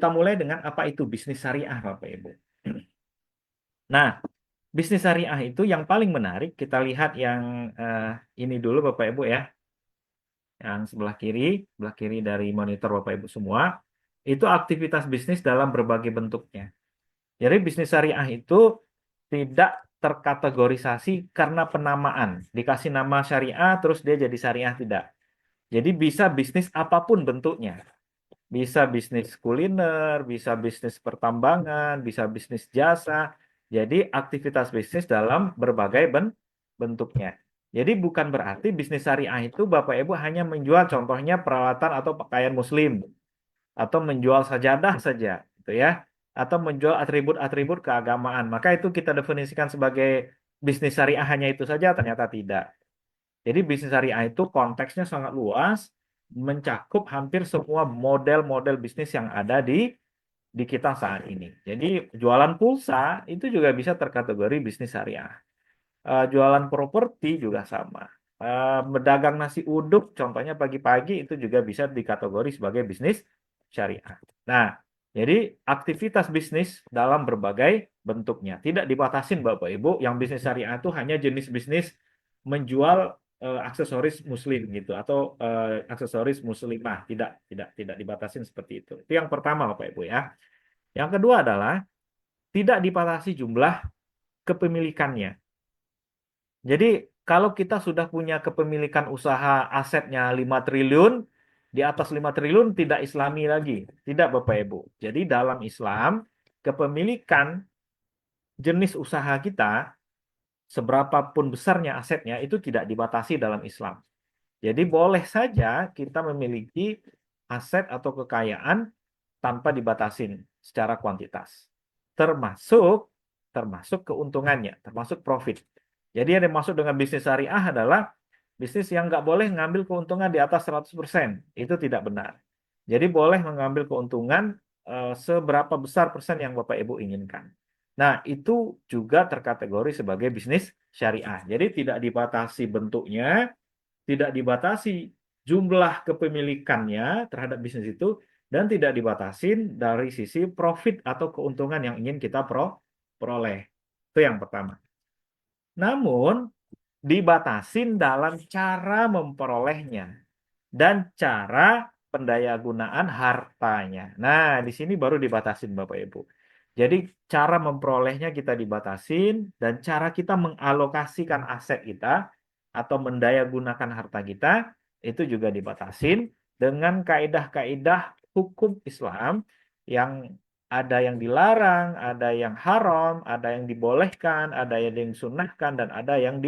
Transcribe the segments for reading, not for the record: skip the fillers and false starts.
kita mulai dengan apa itu bisnis syariah, Bapak Ibu. Nah, bisnis syariah itu yang paling menarik, kita lihat yang ini dulu Bapak Ibu ya. Yang sebelah kiri dari monitor Bapak Ibu semua, itu aktivitas bisnis dalam berbagai bentuknya. Jadi bisnis syariah itu tidak terkategorisasi karena penamaan. Dikasih nama syariah, terus dia jadi syariah, tidak. Jadi bisa bisnis apapun bentuknya. Bisa bisnis kuliner, bisa bisnis pertambangan, bisa bisnis jasa. Jadi aktivitas bisnis dalam berbagai bentuknya. Jadi bukan berarti bisnis syariah itu Bapak Ibu hanya menjual contohnya peralatan atau pakaian muslim atau menjual sajadah saja, gitu ya. Atau menjual atribut-atribut keagamaan. Maka itu kita definisikan sebagai bisnis syariah hanya itu saja, ternyata tidak. Jadi bisnis syariah itu konteksnya sangat luas, mencakup hampir semua model-model bisnis yang ada di kita saat ini. Jadi jualan pulsa itu juga bisa terkategori bisnis syariah. Jualan properti juga sama. Berdagang nasi uduk, contohnya pagi-pagi itu juga bisa dikategori sebagai bisnis syariah. Nah, jadi aktivitas bisnis dalam berbagai bentuknya. Tidak dibatasin Bapak Ibu, yang bisnis syariah itu hanya jenis bisnis menjual aksesoris muslim gitu atau aksesoris muslimah. Tidak dibatasin seperti itu. Itu yang pertama Bapak Ibu ya. Yang kedua adalah tidak dibatasi jumlah kepemilikannya. Jadi kalau kita sudah punya kepemilikan usaha asetnya 5 triliun, di atas 5 triliun tidak islami lagi. Tidak Bapak Ibu. Jadi dalam Islam, kepemilikan jenis usaha kita, seberapapun besarnya asetnya, itu tidak dibatasi dalam Islam. Jadi boleh saja kita memiliki aset atau kekayaan tanpa dibatasin secara kuantitas. Termasuk termasuk keuntungannya, termasuk profit. Jadi yang dimaksud dengan bisnis syariah adalah bisnis yang nggak boleh ngambil keuntungan di atas 100%. Itu tidak benar. Jadi boleh mengambil keuntungan seberapa besar persen yang Bapak Ibu inginkan. Nah, itu juga terkategori sebagai bisnis syariah. Jadi tidak dibatasi bentuknya, tidak dibatasi jumlah kepemilikannya terhadap bisnis itu, dan tidak dibatasin dari sisi profit atau keuntungan yang ingin kita peroleh. Itu yang pertama. Namun, dibatasin dalam cara memperolehnya dan cara pendayagunaan hartanya. Nah, di sini baru dibatasin Bapak Ibu. Jadi cara memperolehnya kita dibatasin dan cara kita mengalokasikan aset kita atau mendayagunakan harta kita itu juga dibatasin dengan kaidah-kaidah hukum Islam yang ada yang dilarang, ada yang haram, ada yang dibolehkan, ada yang disunahkan, dan ada yang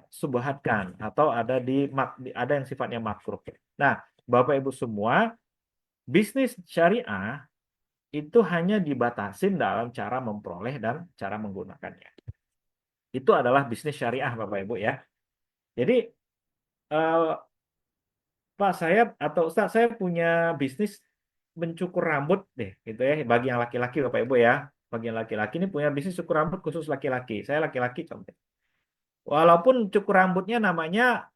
subhatkan atau ada yang sifatnya makruh. Nah, Bapak Ibu semua, bisnis syariah itu hanya dibatasin dalam cara memperoleh dan cara menggunakannya. Itu adalah bisnis syariah Bapak Ibu ya. Jadi eh, Pak saya atau Ustaz saya punya bisnis mencukur rambut deh gitu ya, bagi yang laki-laki Bapak Ibu ya. Bagi yang laki-laki ini punya bisnis cukur rambut khusus laki-laki. Saya laki-laki contoh. Walaupun cukur rambutnya namanya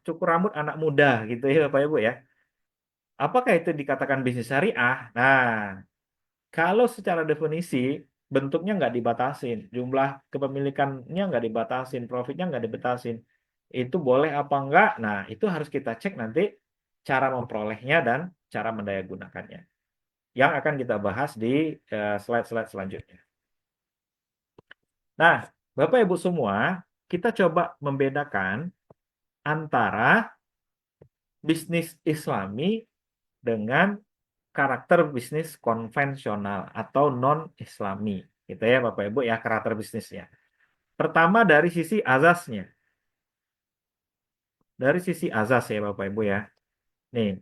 cukur rambut anak muda gitu ya Bapak Ibu ya. Apakah itu dikatakan bisnis syariah? Nah, kalau secara definisi bentuknya nggak dibatasin, jumlah kepemilikannya nggak dibatasin, profitnya nggak dibatasin, itu boleh apa enggak? Nah, itu harus kita cek nanti cara memperolehnya dan cara mendayagunakannya. Yang akan kita bahas di slide-slide selanjutnya. Nah, Bapak Ibu semua, kita coba membedakan antara bisnis Islami dengan karakter bisnis konvensional atau non-Islami. Gitu ya Bapak Ibu ya, karakter bisnisnya. Pertama dari sisi azasnya. Dari sisi azas ya Bapak Ibu ya. Nih,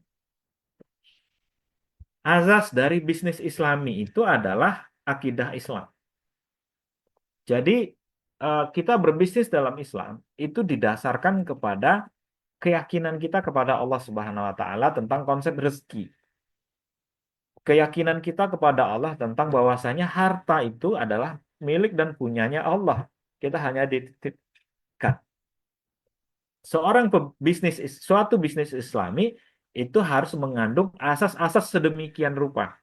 azas dari bisnis Islami itu adalah akidah Islam. Jadi kita berbisnis dalam Islam itu didasarkan kepada keyakinan kita kepada Allah Subhanahu wa taala tentang konsep rezeki. Keyakinan kita kepada Allah tentang bahwasanya harta itu adalah milik dan punyanya Allah. Kita hanya dititipkan. Suatu bisnis Islami itu harus mengandung asas-asas sedemikian rupa.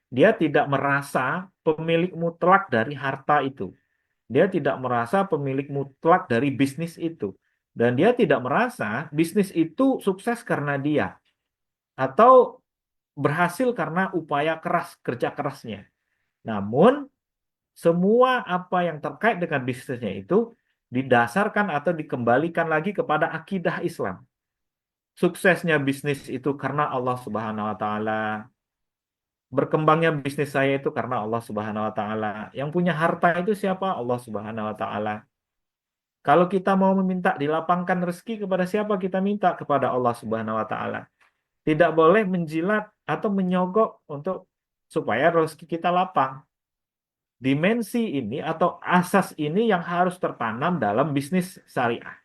Dia tidak merasa pemilik mutlak dari harta itu. Dia tidak merasa pemilik mutlak dari bisnis itu. Dan dia tidak merasa bisnis itu sukses karena dia. Atau berhasil karena upaya keras, kerja kerasnya. Namun, semua apa yang terkait dengan bisnisnya itu didasarkan atau dikembalikan lagi kepada akidah Islam. Suksesnya bisnis itu karena Allah Subhanahu wa taala. Berkembangnya bisnis saya itu karena Allah Subhanahu wa taala. Yang punya harta itu siapa? Allah Subhanahu wa taala. Kalau kita mau meminta dilapangkan rezeki kepada siapa kita minta? Kepada Allah Subhanahu wa taala. Tidak boleh menjilat atau menyogok untuk supaya rezeki kita lapang. Dimensi ini atau asas ini yang harus tertanam dalam bisnis syariah.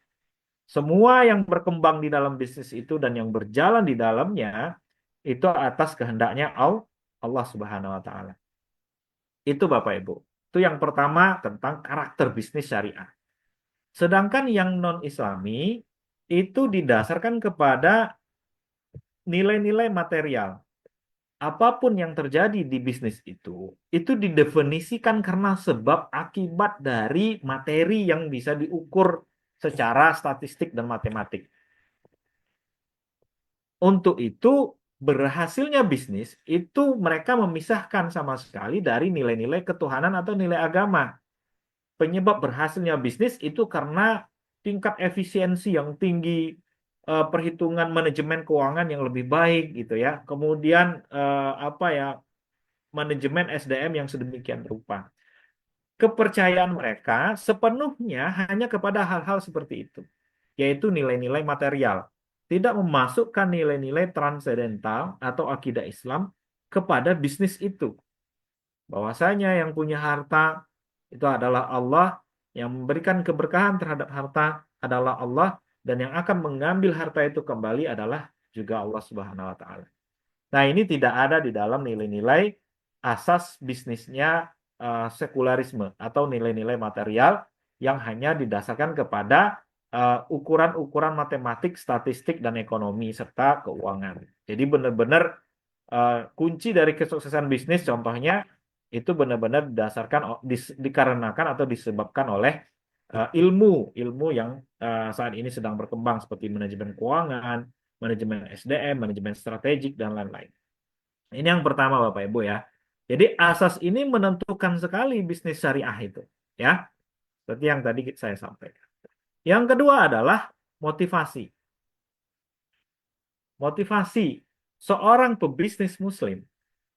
Semua yang berkembang di dalam bisnis itu dan yang berjalan di dalamnya itu atas kehendaknya Allah Subhanahu wa taala. Itu Bapak Ibu. Itu yang pertama tentang karakter bisnis syariah. Sedangkan yang non-Islami itu didasarkan kepada nilai-nilai material. Apapun yang terjadi di bisnis itu didefinisikan karena sebab akibat dari materi yang bisa diukur secara statistik dan matematik. Untuk itu, berhasilnya bisnis itu mereka memisahkan sama sekali dari nilai-nilai ketuhanan atau nilai agama. Penyebab berhasilnya bisnis itu karena tingkat efisiensi yang tinggi, perhitungan manajemen keuangan yang lebih baik gitu ya. Kemudian apa ya, manajemen SDM yang sedemikian rupa. Kepercayaan mereka sepenuhnya hanya kepada hal-hal seperti itu, yaitu nilai-nilai material. Tidak memasukkan nilai-nilai transendental atau akidah Islam kepada bisnis itu. Bahwasanya yang punya harta itu adalah Allah, yang memberikan keberkahan terhadap harta adalah Allah, dan yang akan mengambil harta itu kembali adalah juga Allah Subhanahu wa taala. Nah, ini tidak ada di dalam nilai-nilai asas bisnisnya sekularisme atau nilai-nilai material yang hanya didasarkan kepada ukuran-ukuran matematik, statistik, dan ekonomi serta keuangan. Jadi benar-benar kunci dari kesuksesan bisnis contohnya itu benar-benar didasarkan dikarenakan atau disebabkan oleh ilmu ilmu yang saat ini sedang berkembang seperti manajemen keuangan, manajemen SDM, manajemen strategik dan lain-lain. Ini yang pertama Bapak Ibu ya. Jadi asas ini menentukan sekali bisnis syariah itu ya. Seperti yang tadi saya sampaikan. Yang kedua adalah motivasi. Motivasi seorang pebisnis muslim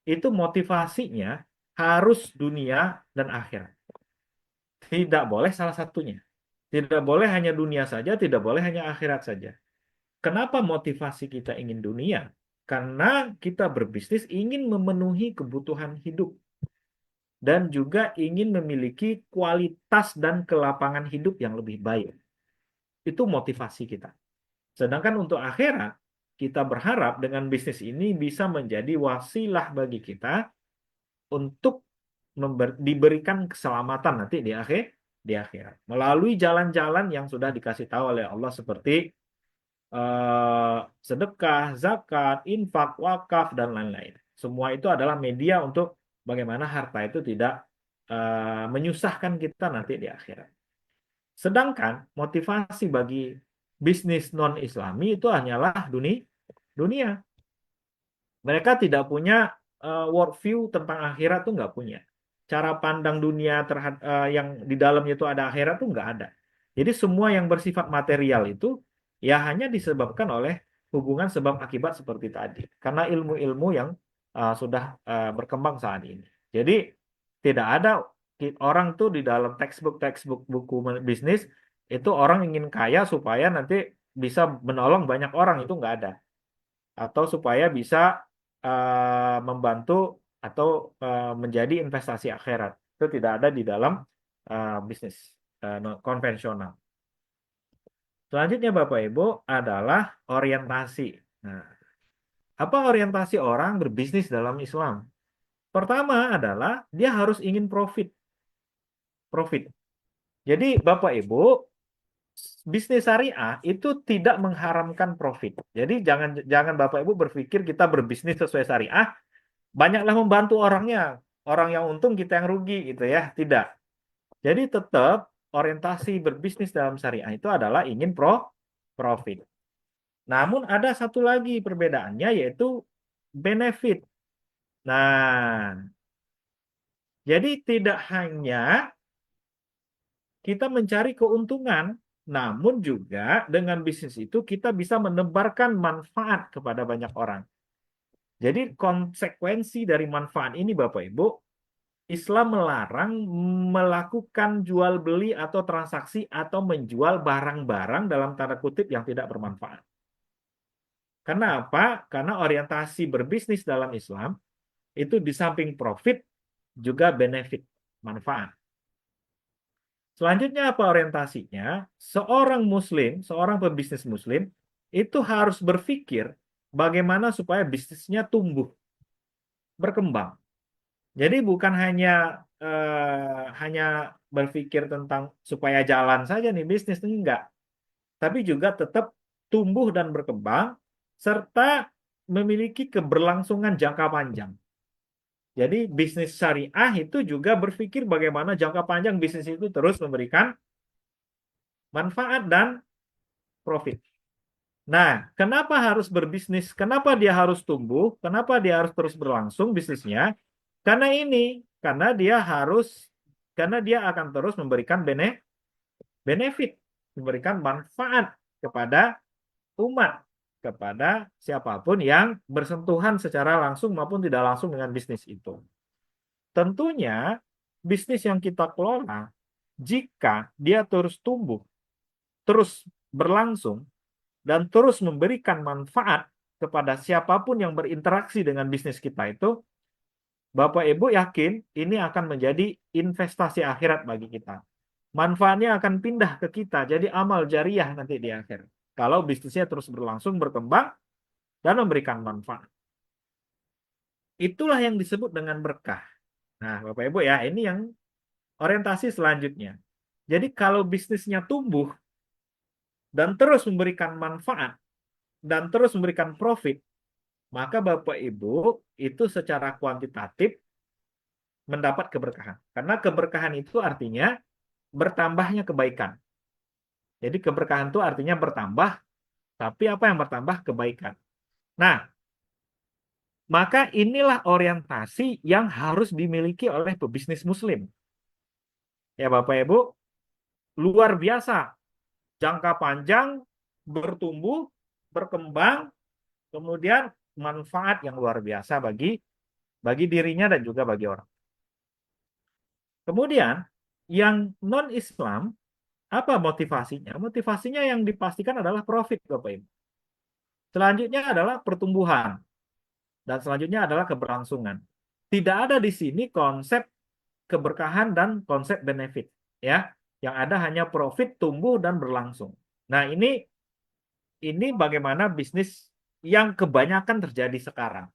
itu motivasinya harus dunia dan akhirat. Tidak boleh salah satunya. Tidak boleh hanya dunia saja, tidak boleh hanya akhirat saja. Kenapa motivasi kita ingin dunia? Karena kita berbisnis ingin memenuhi kebutuhan hidup dan juga ingin memiliki kualitas dan kelapangan hidup yang lebih baik. Itu motivasi kita. Sedangkan untuk akhirat, kita berharap dengan bisnis ini bisa menjadi wasilah bagi kita untuk diberikan keselamatan nanti di akhirat melalui jalan-jalan yang sudah dikasih tahu oleh Allah seperti sedekah, zakat, infak, wakaf dan lain-lain. Semua itu adalah media untuk bagaimana harta itu tidak menyusahkan kita nanti di akhirat. Sedangkan motivasi bagi bisnis non-Islami itu hanyalah dunia. Mereka tidak punya worldview tentang akhirat tuh nggak punya. Cara pandang dunia terhadap yang di dalamnya itu ada akhirat tuh nggak ada. Jadi semua yang bersifat material itu ya hanya disebabkan oleh hubungan sebab akibat seperti tadi. Karena ilmu-ilmu yang sudah berkembang saat ini. Jadi tidak ada orang tuh di dalam textbook buku bisnis itu orang ingin kaya supaya nanti bisa menolong banyak orang itu nggak ada atau supaya bisa membantu atau menjadi investasi akhirat. Itu tidak ada di dalam bisnis konvensional. Selanjutnya Bapak Ibu adalah orientasi. Nah, apa orientasi orang berbisnis dalam Islam? Pertama adalah dia harus ingin profit. Profit. Jadi Bapak Ibu bisnis syariah itu tidak mengharamkan profit. Jadi jangan jangan Bapak Ibu berpikir kita berbisnis sesuai syariah, banyaklah membantu orangnya, orang yang untung kita yang rugi gitu ya. Tidak. Jadi tetap orientasi berbisnis dalam syariah itu adalah ingin profit. Namun ada satu lagi perbedaannya yaitu benefit. Nah, jadi tidak hanya kita mencari keuntungan, namun juga dengan bisnis itu kita bisa menebarkan manfaat kepada banyak orang. Jadi konsekuensi dari manfaat ini Bapak Ibu, Islam melarang melakukan jual beli atau transaksi atau menjual barang-barang dalam tanda kutip yang tidak bermanfaat. Kenapa? Karena orientasi berbisnis dalam Islam itu di samping profit juga benefit, manfaat. Selanjutnya apa orientasinya? Seorang muslim, seorang pebisnis muslim itu harus berpikir bagaimana supaya bisnisnya tumbuh, berkembang. Jadi bukan hanya berpikir tentang supaya jalan saja nih bisnis, enggak. Tapi juga tetap tumbuh dan berkembang serta memiliki keberlangsungan jangka panjang. Jadi bisnis syariah itu juga berpikir bagaimana jangka panjang bisnis itu terus memberikan manfaat dan profit. Nah, kenapa harus berbisnis? Kenapa dia harus tumbuh? Kenapa dia harus terus berlangsung bisnisnya? Karena ini, karena dia akan terus memberikan benefit, memberikan manfaat kepada umat, kepada siapapun yang bersentuhan secara langsung maupun tidak langsung dengan bisnis itu. Tentunya bisnis yang kita kelola, jika dia terus tumbuh, terus berlangsung, dan terus memberikan manfaat kepada siapapun yang berinteraksi dengan bisnis kita itu, Bapak Ibu yakin ini akan menjadi investasi akhirat bagi kita. Manfaatnya akan pindah ke kita, jadi amal jariah nanti di akhir. Kalau bisnisnya terus berlangsung, berkembang, dan memberikan manfaat. Itulah yang disebut dengan berkah. Nah, Bapak Ibu ya, ini yang orientasi selanjutnya. Jadi kalau bisnisnya tumbuh dan terus memberikan manfaat dan terus memberikan profit, maka Bapak Ibu itu secara kuantitatif mendapat keberkahan. Karena keberkahan itu artinya bertambahnya kebaikan. Jadi keberkahan itu artinya bertambah, tapi apa yang bertambah? Kebaikan. Nah, maka inilah orientasi yang harus dimiliki oleh pebisnis muslim. Ya Bapak Ibu, luar biasa. Jangka panjang, bertumbuh, berkembang, kemudian manfaat yang luar biasa bagi dirinya dan juga bagi orang. Kemudian yang non-Islam, apa motivasinya? Motivasinya yang dipastikan adalah profit, Bapak Ibu. Selanjutnya adalah pertumbuhan dan selanjutnya adalah keberlangsungan. Tidak ada di sini konsep keberkahan dan konsep benefit, ya. Yang ada hanya profit, tumbuh dan berlangsung. Nah, ini bagaimana bisnis yang kebanyakan terjadi sekarang.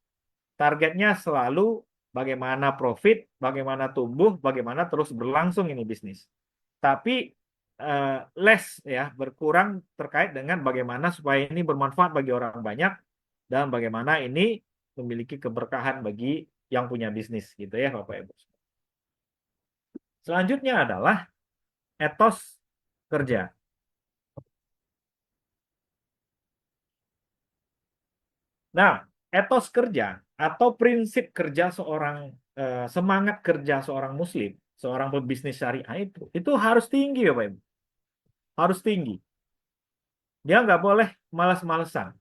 Targetnya selalu bagaimana profit, bagaimana tumbuh, bagaimana terus berlangsung ini bisnis. Tapi less ya, berkurang terkait dengan bagaimana supaya ini bermanfaat bagi orang banyak dan bagaimana ini memiliki keberkahan bagi yang punya bisnis gitu ya Bapak Ibu. Selanjutnya adalah etos kerja. Nah, etos kerja atau prinsip kerja semangat kerja seorang muslim, seorang pebisnis syariah itu harus tinggi ya Pak Ibu. Harus tinggi. Dia nggak boleh malas-malesan.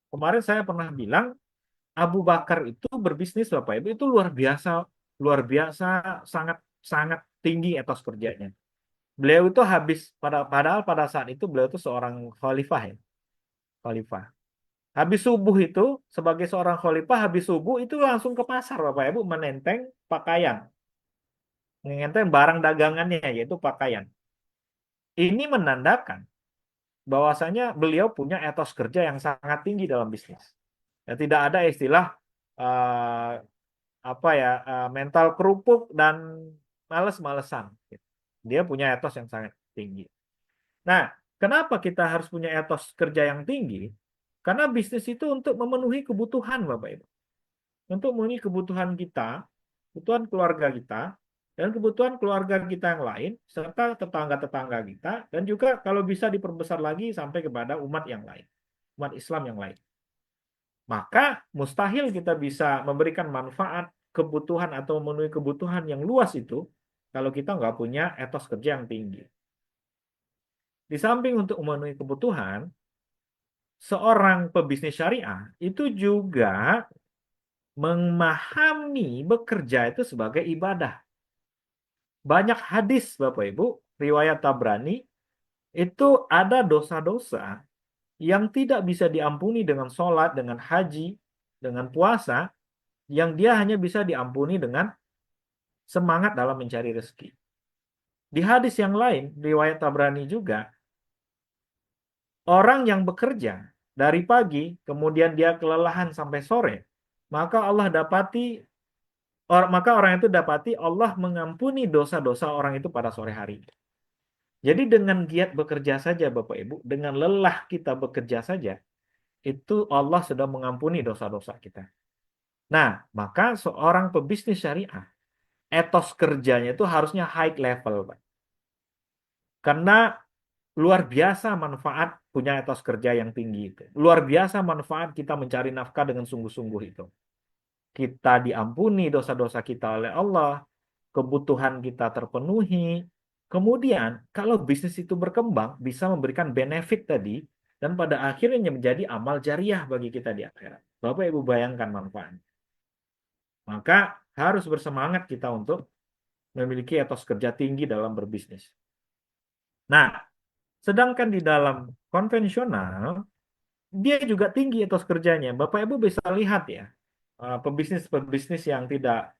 Kemarin saya pernah bilang Abu Bakar itu berbisnis Bapak Ibu itu luar biasa sangat sangat tinggi etos kerjanya. Beliau itu padahal pada saat itu beliau itu seorang khalifah ya, khalifah. Habis subuh itu sebagai seorang khalifah habis subuh itu langsung ke pasar Bapak Ibu menenteng pakaian, menenteng barang dagangannya yaitu pakaian. Ini menandakan bahwasanya beliau punya etos kerja yang sangat tinggi dalam bisnis. Ya, tidak ada istilah eh, mental kerupuk dan males-malesan. Dia punya etos yang sangat tinggi. Nah, kenapa kita harus punya etos kerja yang tinggi? Karena bisnis itu untuk memenuhi kebutuhan, Bapak Ibu. Untuk memenuhi kebutuhan kita, kebutuhan keluarga kita, dan kebutuhan keluarga kita yang lain, serta tetangga-tetangga kita, dan juga kalau bisa diperbesar lagi sampai kepada umat yang lain, umat Islam yang lain. Maka mustahil kita bisa memberikan manfaat, kebutuhan, atau memenuhi kebutuhan yang luas itu kalau kita nggak punya etos kerja yang tinggi. Di samping untuk memenuhi kebutuhan, seorang pebisnis syariah itu juga memahami bekerja itu sebagai ibadah. Banyak hadis, Bapak Ibu, riwayat Tabrani, itu ada dosa-dosa yang tidak bisa diampuni dengan sholat, dengan haji, dengan puasa, yang dia hanya bisa diampuni dengan semangat dalam mencari rezeki. Di hadis yang lain, riwayat Tabrani juga, orang yang bekerja dari pagi, kemudian dia kelelahan sampai sore, maka orang itu dapati Allah mengampuni dosa-dosa orang itu pada sore hari. Jadi dengan giat bekerja saja Bapak Ibu, dengan lelah kita bekerja saja, itu Allah sudah mengampuni dosa-dosa kita. Nah, maka seorang pebisnis syariah, etos kerjanya itu harusnya high level, Pak. Karena luar biasa manfaat punya etos kerja yang tinggi itu. Luar biasa manfaat kita mencari nafkah dengan sungguh-sungguh itu. Kita diampuni dosa-dosa kita oleh Allah, kebutuhan kita terpenuhi. Kemudian, kalau bisnis itu berkembang, bisa memberikan benefit tadi, dan pada akhirnya menjadi amal jariah bagi kita di akhirat. Bapak Ibu bayangkan manfaat. Maka harus bersemangat kita untuk memiliki etos kerja tinggi dalam berbisnis. Nah, sedangkan di dalam konvensional, dia juga tinggi etos kerjanya. Bapak Ibu bisa lihat ya, pebisnis-pebisnis yang tidak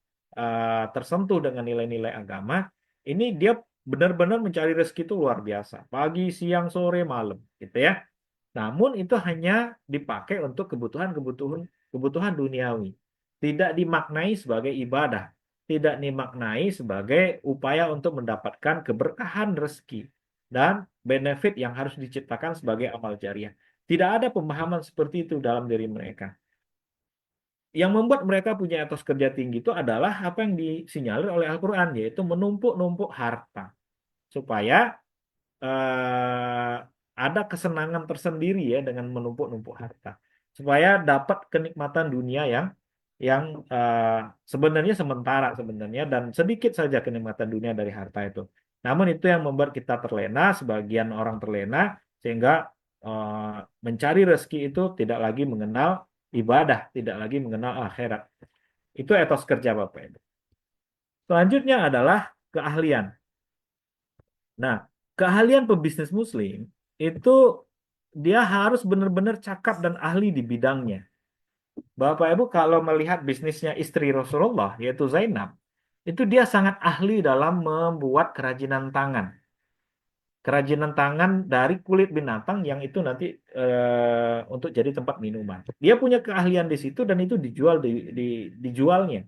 tersentuh dengan nilai-nilai agama, ini dia benar-benar mencari rezeki itu luar biasa. Pagi, siang, sore, malam, gitu ya. Namun itu hanya dipakai untuk kebutuhan-kebutuhan kebutuhan duniawi. Tidak dimaknai sebagai ibadah, tidak dimaknai sebagai upaya untuk mendapatkan keberkahan rezeki dan benefit yang harus diciptakan sebagai amal jariah. Tidak ada pemahaman seperti itu dalam diri mereka. Yang membuat mereka punya etos kerja tinggi itu adalah apa yang disinyalir oleh Al-Quran, yaitu menumpuk-numpuk harta. Supaya eh, ada kesenangan tersendiri ya dengan menumpuk-numpuk harta. Supaya dapat kenikmatan dunia yang sebenarnya sementara sebenarnya dan sedikit saja kenikmatan dunia dari harta itu. Namun itu yang membuat kita terlena, sebagian orang terlena sehingga eh, mencari rezeki itu tidak lagi mengenal ibadah, tidak lagi mengenal akhirat. Itu etos kerja Bapak Ibu. Selanjutnya adalah keahlian. Nah, keahlian pebisnis muslim itu dia harus benar-benar cakap dan ahli di bidangnya. Bapak Ibu kalau melihat bisnisnya istri Rasulullah yaitu Zainab, itu dia sangat ahli dalam membuat kerajinan tangan. Kerajinan tangan dari kulit binatang yang itu nanti untuk jadi tempat minuman. Dia punya keahlian di situ dan itu dijualnya.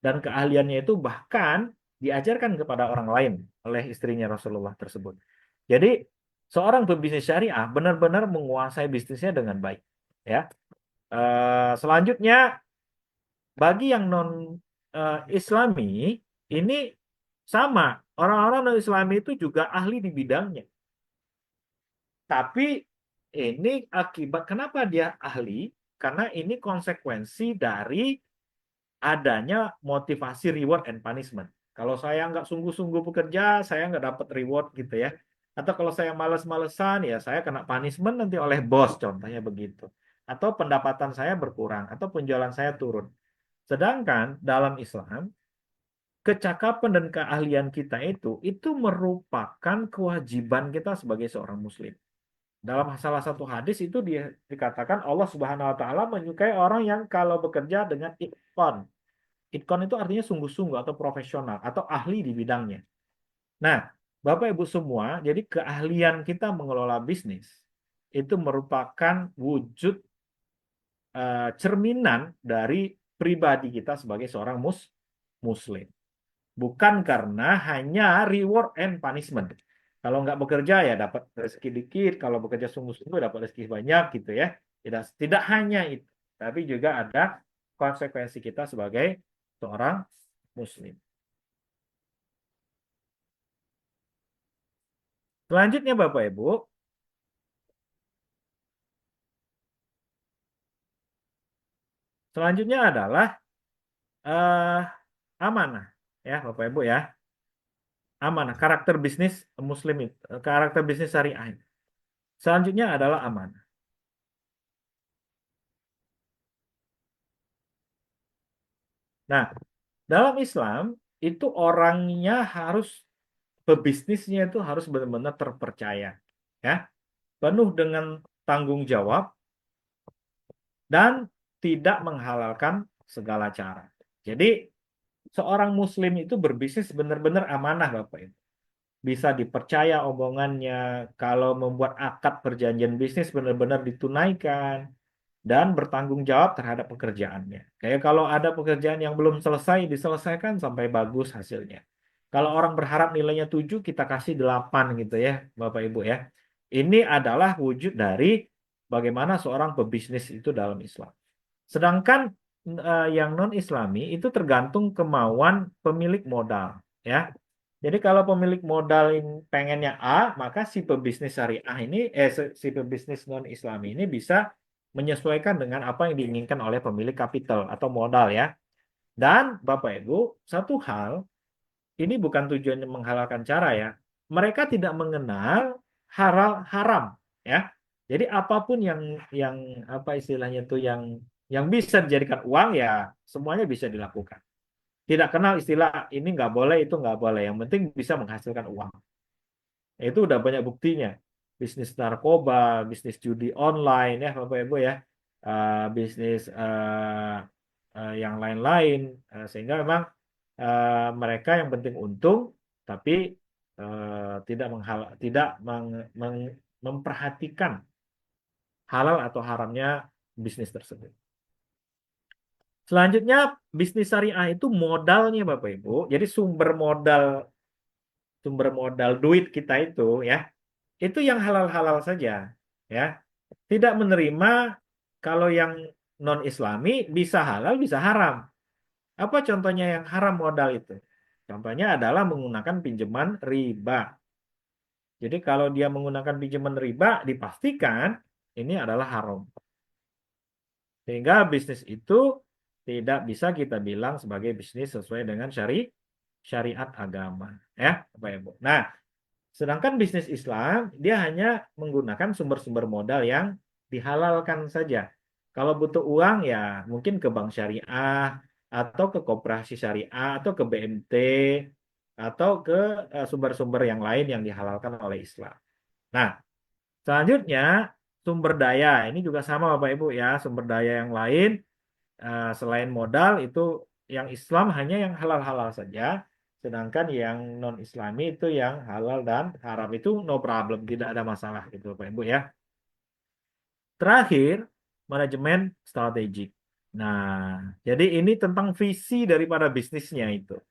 Dan keahliannya itu bahkan diajarkan kepada orang lain oleh istrinya Rasulullah tersebut. Jadi seorang pebisnis syariah benar-benar menguasai bisnisnya dengan baik. Ya. Selanjutnya bagi yang non Islami ini sama. Orang-orang non Islami itu juga ahli di bidangnya. Tapi ini akibat kenapa dia ahli? Karena ini konsekuensi dari adanya motivasi reward and punishment. Kalau saya nggak sungguh-sungguh bekerja, saya nggak dapat reward gitu ya. Atau kalau saya males-malesan, ya saya kena punishment nanti oleh bos, contohnya begitu. Atau pendapatan saya berkurang, atau penjualan saya turun. Sedangkan dalam Islam, kecakapan dan keahlian kita itu merupakan kewajiban kita sebagai seorang muslim. Dalam salah satu hadis itu dikatakan Allah Subhanahu wa taala menyukai orang yang kalau bekerja dengan itqan. Itqan itu artinya sungguh-sungguh atau profesional atau ahli di bidangnya. Nah, Bapak Ibu semua, jadi keahlian kita mengelola bisnis itu merupakan wujud cerminan dari pribadi kita sebagai seorang muslim. Bukan karena hanya reward and punishment. Kalau nggak bekerja ya dapat rezeki dikit, kalau bekerja sungguh-sungguh dapat rezeki banyak gitu ya. Tidak tidak hanya itu, tapi juga ada konsekuensi kita sebagai seorang muslim. Selanjutnya Bapak Ibu, selanjutnya adalah eh, amanah ya Bapak Ibu ya. Amanah, karakter bisnis muslim itu, karakter bisnis syariah. Selanjutnya adalah amanah. Nah, dalam Islam itu orangnya harus pebisnisnya itu harus benar-benar terpercaya, ya, penuh dengan tanggung jawab dan tidak menghalalkan segala cara. Jadi seorang Muslim itu berbisnis benar-benar amanah, Bapak Ibu. Bisa dipercaya omongannya, kalau membuat akad perjanjian bisnis benar-benar ditunaikan, dan bertanggung jawab terhadap pekerjaannya. Kayak kalau ada pekerjaan yang belum selesai, diselesaikan sampai bagus hasilnya. Kalau orang berharap nilainya 7, kita kasih 8 gitu ya, Bapak Ibu ya. Ini adalah wujud dari bagaimana seorang pebisnis itu dalam Islam. Sedangkan yang non-Islami itu tergantung kemauan pemilik modal, ya. Jadi kalau pemilik modal pengennya A, maka si pebisnis syariah ini, si pebisnis non-Islami ini bisa menyesuaikan dengan apa yang diinginkan oleh pemilik kapital atau modal ya. Dan Bapak Ibu, satu hal, ini bukan tujuannya menghalalkan cara ya. Mereka tidak mengenal halal haram ya. Jadi apapun yang apa istilahnya itu yang bisa dijadikan uang ya semuanya bisa dilakukan. Tidak kenal istilah ini nggak boleh itu nggak boleh. Yang penting bisa menghasilkan uang. Itu udah banyak buktinya. Bisnis narkoba, bisnis judi online ya Bapak Ibu ya. Bisnis yang lain-lain. Sehingga memang mereka yang penting untung tapi tidak memperhatikan halal atau haramnya bisnis tersebut. Selanjutnya bisnis syariah itu modalnya Bapak Ibu. Jadi sumber modal duit kita itu ya, itu yang halal-halal saja ya. Tidak menerima kalau yang non-Islami bisa halal bisa haram. Apa contohnya yang haram modal itu? Contohnya adalah menggunakan pinjaman riba. Jadi kalau dia menggunakan pinjaman riba dipastikan ini adalah haram. Sehingga bisnis itu tidak bisa kita bilang sebagai bisnis sesuai dengan syariat agama ya Bapak Ibu. Nah, sedangkan bisnis Islam, dia hanya menggunakan sumber-sumber modal yang dihalalkan saja. Kalau butuh uang, ya mungkin ke bank syariah, atau ke koperasi syariah, atau ke BMT, atau ke sumber-sumber yang lain yang dihalalkan oleh Islam. Nah, selanjutnya, sumber daya. Ini juga sama Bapak Ibu ya, sumber daya yang lain, selain modal, itu yang Islam hanya yang halal-halal saja. Sedangkan yang non-Islami itu yang halal dan haram itu no problem, tidak ada masalah gitu Bapak Ibu ya. Terakhir, manajemen strategik. Nah, jadi ini tentang visi daripada bisnisnya itu.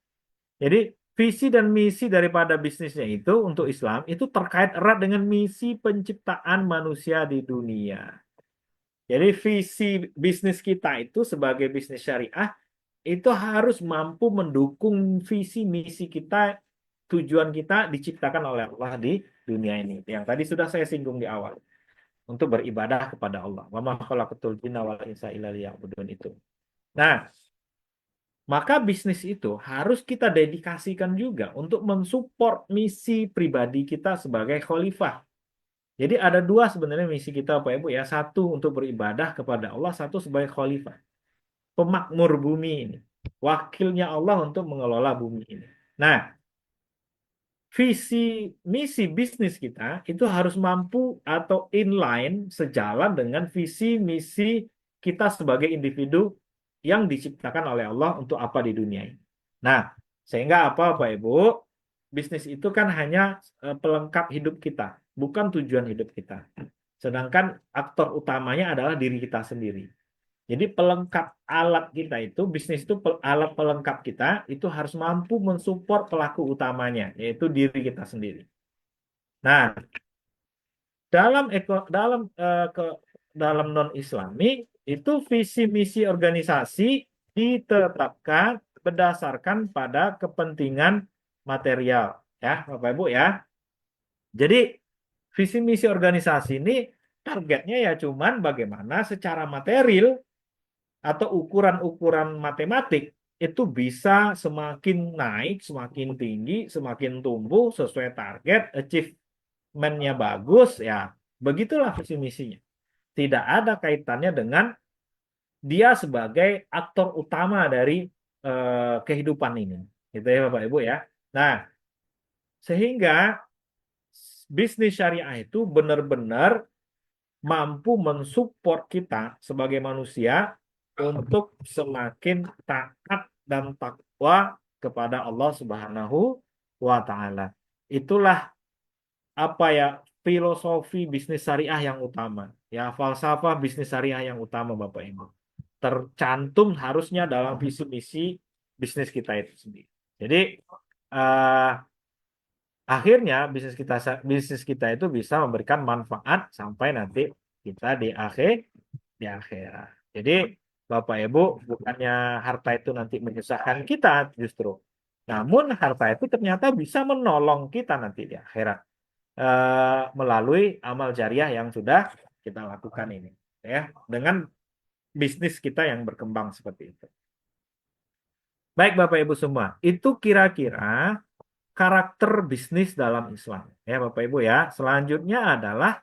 Jadi visi dan misi daripada bisnisnya itu untuk Islam itu terkait erat dengan misi penciptaan manusia di dunia. Jadi visi bisnis kita itu sebagai bisnis syariah itu harus mampu mendukung visi misi kita, tujuan kita diciptakan oleh Allah di dunia ini. Yang tadi sudah saya singgung di awal, untuk beribadah kepada Allah. Wa ma khalaqatul jinna wal insa illa liya'budun itu. Nah, maka bisnis itu harus kita dedikasikan juga untuk mensupport misi pribadi kita sebagai khalifah. Jadi ada dua sebenarnya misi kita Pak Ibu ya. Satu untuk beribadah kepada Allah, satu sebagai khalifah, pemakmur bumi ini. Wakilnya Allah untuk mengelola bumi ini. Nah, visi misi bisnis kita itu harus mampu atau inline sejalan dengan visi misi kita sebagai individu yang diciptakan oleh Allah untuk apa di dunia ini. Nah, sehingga apa Pak Ibu? Bisnis itu kan hanya pelengkap hidup kita, bukan tujuan hidup kita. Sedangkan aktor utamanya adalah diri kita sendiri. Jadi pelengkap alat kita itu, bisnis itu alat pelengkap kita itu harus mampu mensupport pelaku utamanya, yaitu diri kita sendiri. Nah, dalam non-Islami itu visi misi organisasi ditetapkan berdasarkan pada kepentingan material, ya, Bapak Ibu ya. Jadi visi misi organisasi ini targetnya ya cuman bagaimana secara material atau ukuran-ukuran matematik itu bisa semakin naik, semakin tinggi, semakin tumbuh sesuai target, achievementnya bagus, ya begitulah visi misinya. Tidak ada kaitannya dengan dia sebagai aktor utama dari kehidupan ini. Gitu ya Bapak Ibu ya. Nah, sehingga bisnis syariah itu benar-benar mampu mensupport kita sebagai manusia untuk semakin taat dan takwa kepada Allah Subhanahu wa taala. Itulah apa ya filosofi bisnis syariah yang utama. Ya, falsafah bisnis syariah yang utama Bapak Ibu. Tercantum harusnya dalam visi misi bisnis kita itu sendiri. Jadi eh, akhirnya bisnis kita itu bisa memberikan manfaat sampai nanti kita di akhirat. Jadi Bapak Ibu, bukannya harta itu nanti menyusahkan kita justru. Namun harta itu ternyata bisa menolong kita nanti di akhirat melalui amal jariah yang sudah kita lakukan ini, ya, dengan bisnis kita yang berkembang seperti itu. Baik Bapak Ibu semua, itu kira-kira karakter bisnis dalam Islam. Ya Bapak Ibu ya. Selanjutnya adalah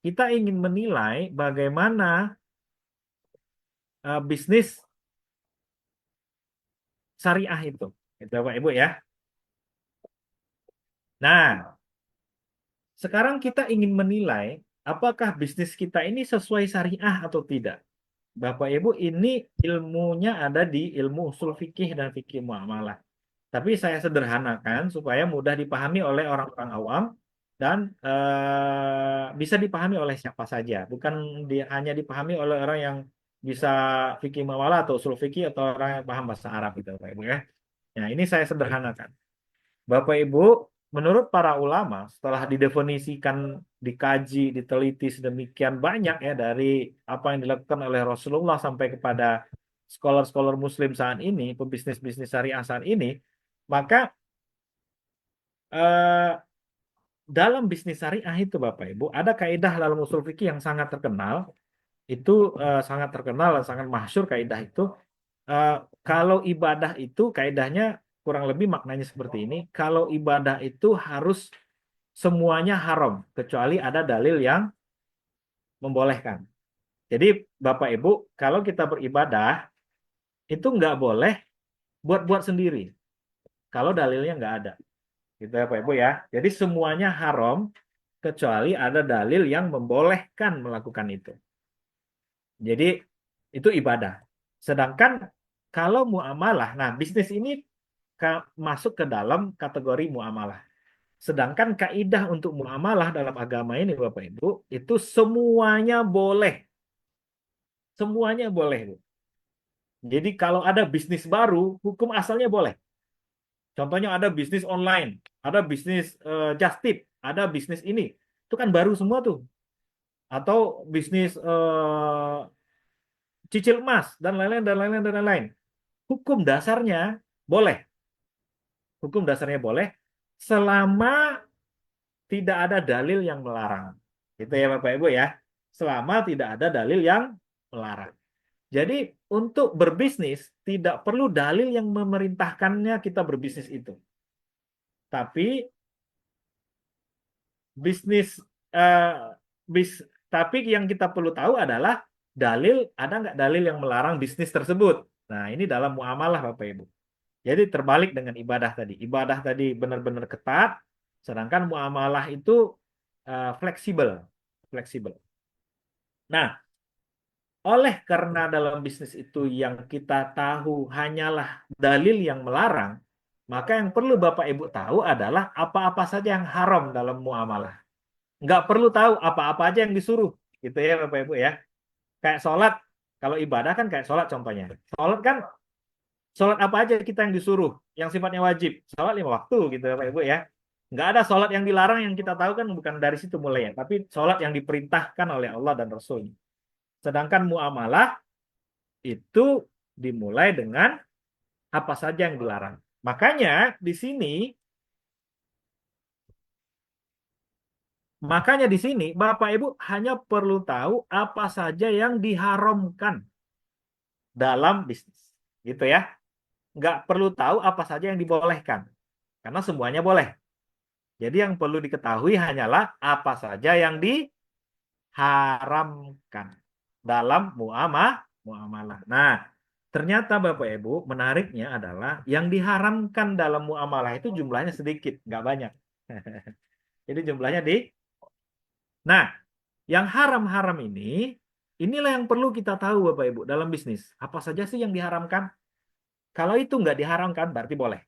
kita ingin menilai bagaimana bisnis syariah itu. Itu Bapak Ibu ya. Nah, sekarang kita ingin menilai apakah bisnis kita ini sesuai syariah atau tidak. Bapak Ibu, ini ilmunya ada di ilmu usul fikih dan fikih muamalah. Tapi saya sederhanakan supaya mudah dipahami oleh orang-orang awam dan bisa dipahami oleh siapa saja. Bukan hanya dipahami oleh orang yang bisa fikih muamalah atau usul fikih atau orang yang paham bahasa Arab gitu, Bapak Ibu ya. Nah, ini saya sederhanakan. Bapak Ibu, menurut para ulama setelah didefinisikan, dikaji, diteliti sedemikian banyak ya dari apa yang dilakukan oleh Rasulullah sampai kepada scholar-scholar Muslim saat ini, pebisnis-bisnis syariah saat ini, maka eh, dalam bisnis syariah itu Bapak Ibu ada kaidah dalam usul fikih yang sangat terkenal, itu sangat terkenal dan sangat masyhur kaidah itu. Eh, Kalau ibadah itu kaidahnya kurang lebih maknanya seperti ini. Kalau ibadah itu harus semuanya haram kecuali ada dalil yang membolehkan. Jadi Bapak Ibu, kalau kita beribadah itu nggak boleh buat-buat sendiri. Kalau dalilnya nggak ada. Gitu ya Bapak Ibu ya. Jadi semuanya haram kecuali ada dalil yang membolehkan melakukan itu. Jadi itu ibadah. Sedangkan kalau muamalah, nah bisnis ini masuk ke dalam kategori muamalah. Sedangkan kaidah untuk muamalah dalam agama ini Bapak Ibu, itu semuanya boleh. Semuanya boleh. Bu. Jadi kalau ada bisnis baru, hukum asalnya boleh. Contohnya ada bisnis online, ada bisnis just tip, ada bisnis ini. Itu kan baru semua tuh. Atau bisnis cicil emas dan lain-lain dan lain-lain dan lain-lain. Hukum dasarnya boleh. Hukum dasarnya boleh selama tidak ada dalil yang melarang. Itu ya Bapak Ibu ya. Selama tidak ada dalil yang melarang. Jadi untuk berbisnis tidak perlu dalil yang memerintahkannya kita berbisnis itu. Tapi bisnis eh, bis tapi yang kita perlu tahu adalah dalil ada nggak dalil yang melarang bisnis tersebut. Nah, ini dalam muamalah Bapak Ibu. Jadi terbalik dengan ibadah tadi. Ibadah tadi benar-benar ketat, sedangkan muamalah itu fleksibel, fleksibel. Nah, oleh karena dalam bisnis itu yang kita tahu hanyalah dalil yang melarang, maka yang perlu Bapak Ibu tahu adalah apa-apa saja yang haram dalam muamalah. Nggak perlu tahu apa-apa aja yang disuruh, gitu ya Bapak Ibu ya. Kayak sholat, kalau ibadah kan kayak sholat contohnya. Sholat kan, sholat apa aja kita yang disuruh, yang sifatnya wajib. Sholat 5 waktu gitu Bapak Ibu ya. Nggak ada sholat yang dilarang yang kita tahu kan bukan dari situ mulainya. Tapi sholat yang diperintahkan oleh Allah dan Rasul. Sedangkan muamalah itu dimulai dengan apa saja yang dilarang. Makanya di sini, makanya di sini Bapak Ibu hanya perlu tahu apa saja yang diharamkan dalam bisnis. Gitu ya. Nggak perlu tahu apa saja yang dibolehkan. Karena semuanya boleh. Jadi yang perlu diketahui hanyalah apa saja yang diharamkan dalam muamalah. Nah, ternyata Bapak Ibu menariknya adalah yang diharamkan dalam muamalah itu jumlahnya sedikit, nggak banyak. Jadi jumlahnya di. Nah, yang haram-haram inilah yang perlu kita tahu Bapak Ibu dalam bisnis. Apa saja sih yang diharamkan? Kalau itu nggak diharamkan berarti boleh.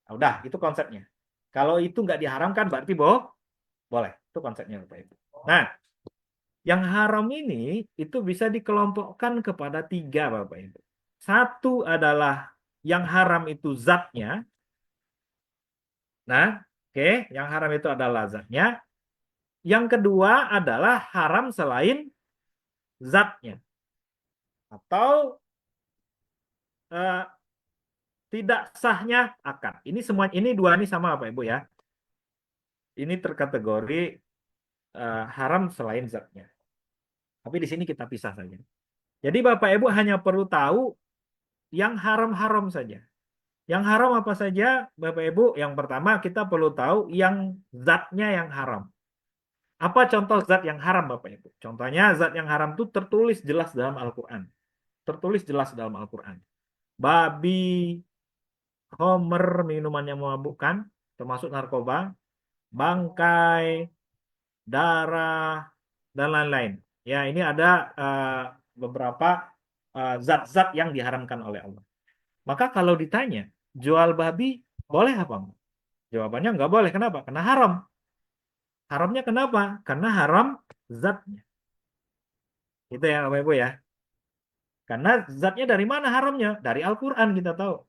Nah, udah, itu konsepnya. Kalau itu nggak diharamkan berarti boleh. Itu konsepnya Bapak Ibu. Nah, yang haram ini itu bisa dikelompokkan kepada tiga Bapak Ibu. Satu adalah yang haram itu zatnya. Nah, oke, yang haram itu adalah zatnya. Yang kedua adalah haram selain zatnya. Atau eh, tidak sahnya akad. Ini semua ini dua ini sama Bapak Ibu ya. Ini terkategori haram selain zatnya. Tapi di sini kita pisah saja. Jadi Bapak Ibu hanya perlu tahu yang haram-haram saja. Yang haram apa saja, Bapak Ibu? Yang pertama kita perlu tahu yang zatnya yang haram. Apa contoh zat yang haram, Bapak Ibu? Contohnya zat yang haram itu tertulis jelas dalam Al-Quran. Tertulis jelas dalam Al-Quran. Babi, homer, minuman yang memabukkan, termasuk narkoba, bangkai, darah, dan lain-lain. Ya, ini ada beberapa zat-zat yang diharamkan oleh Allah. Maka kalau ditanya, jual babi boleh apa enggak? Jawabannya enggak boleh. Kenapa? Karena haram. Haramnya kenapa? Karena haram zatnya. Itu ya Bapak Ibu ya. Karena zatnya dari mana haramnya? Dari Al-Quran kita tahu.